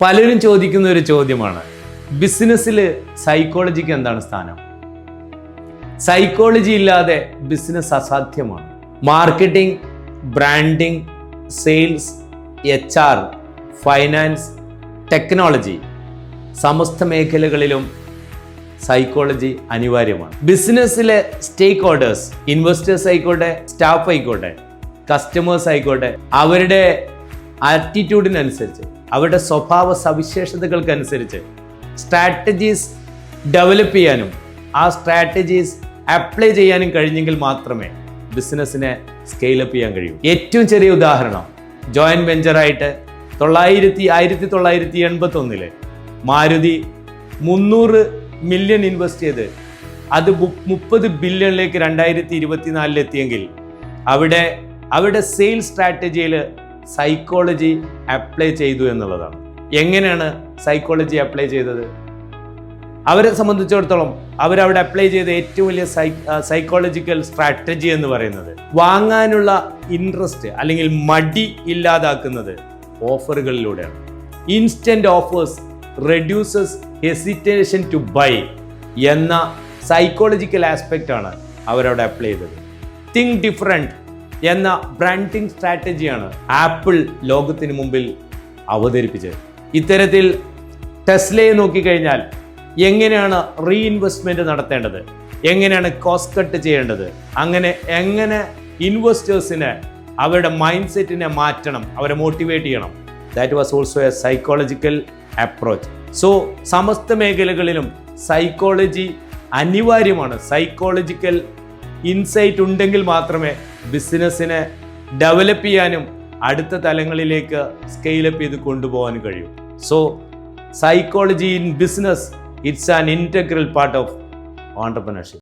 പലരും ചോദിക്കുന്ന ഒരു ചോദ്യമാണ്, ബിസിനസ്സിൽ സൈക്കോളജിക്ക് എന്താണ് സ്ഥാനം? സൈക്കോളജി ഇല്ലാതെ ബിസിനസ് അസാധ്യമാണ്. Marketing, branding, sales, HR, finance, technology, സമസ്ത മേഖലകളിലും സൈക്കോളജി അനിവാര്യമാണ്. ബിസിനസ്സിലെ സ്റ്റേക്ക് ഹോൾഡേഴ്സ്, ഇൻവെസ്റ്റേഴ്സ് ആയിക്കോട്ടെ, സ്റ്റാഫ് ആയിക്കോട്ടെ, കസ്റ്റമേഴ്സ് ആയിക്കോട്ടെ, അവരുടെ ആറ്റിറ്റ്യൂഡിനനുസരിച്ച്, അവരുടെ സ്വഭാവ സവിശേഷതകൾക്കനുസരിച്ച് സ്ട്രാറ്റജീസ് ഡെവലപ്പ് ചെയ്യാനും ആ സ്ട്രാറ്റജീസ് അപ്ലൈ ചെയ്യാനും കഴിഞ്ഞെങ്കിൽ മാത്രമേ ബിസിനസ്സിനെ സ്കെയിലപ്പ് ചെയ്യാൻ കഴിയൂ. ഏറ്റവും ചെറിയ ഉദാഹരണം, ജോയിന്റ് വെഞ്ചറായിട്ട് 1981 മാരുതി 300 മില്യൺ ഇൻവെസ്റ്റ് ചെയ്ത് അത് 30 ബില്യണിലേക്ക് 2024 എത്തിയെങ്കിൽ അവിടെ സെയിൽസ് സ്ട്രാറ്റജിയിൽ സൈക്കോളജി അപ്ലൈ ചെയ്തു എന്നുള്ളതാണ്. എങ്ങനെയാണ് സൈക്കോളജി അപ്ലൈ ചെയ്തത്? അവരെ സംബന്ധിച്ചിടത്തോളം അവരവിടെ അപ്ലൈ ചെയ്ത ഏറ്റവും വലിയ സൈക്കോളജിക്കൽ സ്ട്രാറ്റജി എന്ന് പറയുന്നത് വാങ്ങാനുള്ള ഇൻട്രസ്റ്റ് അല്ലെങ്കിൽ മടി ഇല്ലാതാക്കുന്നത് ഓഫറുകളിലൂടെയാണ്. Instant offers reduces hesitation to buy എന്ന സൈക്കോളജിക്കൽ ആസ്പെക്റ്റ് ആണ് അവരവിടെ അപ്ലൈ ചെയ്തത്. തിങ്ക് ഡിഫറെന്റ് എന്ന ബ്രാൻഡിംഗ് സ്ട്രാറ്റജിയാണ് ആപ്പിൾ ലോകത്തിന് മുമ്പിൽ അവതരിപ്പിച്ചത്. ഇത്തരത്തിൽ ടെസ്ലയെ നോക്കിക്കഴിഞ്ഞാൽ എങ്ങനെയാണ് റീഇൻവെസ്റ്റ്മെന്റ് നടത്തേണ്ടത്, എങ്ങനെയാണ് കോസ്റ്റ് കട്ട് ചെയ്യേണ്ടത്, എങ്ങനെ ഇൻവെസ്റ്റേഴ്സിനെ അവരുടെ മൈൻഡ് സെറ്റിനെ മാറ്റണം, അവരെ മോട്ടിവേറ്റ് ചെയ്യണം. That was also a psychological approach. So സമസ്ത മേഖലകളിലും സൈക്കോളജി അനിവാര്യമാണ്. സൈക്കോളജിക്കൽ ഇൻസൈറ്റ് ഉണ്ടെങ്കിൽ മാത്രമേ ബിസിനസ്സിനെ ഡെവലപ്പ് ചെയ്യാനും അടുത്ത തലങ്ങളിലേക്ക് സ്കെയിലപ്പ് ചെയ്ത് കൊണ്ടുപോകാനും കഴിയും. So psychology in business, it's an integral part of entrepreneurship.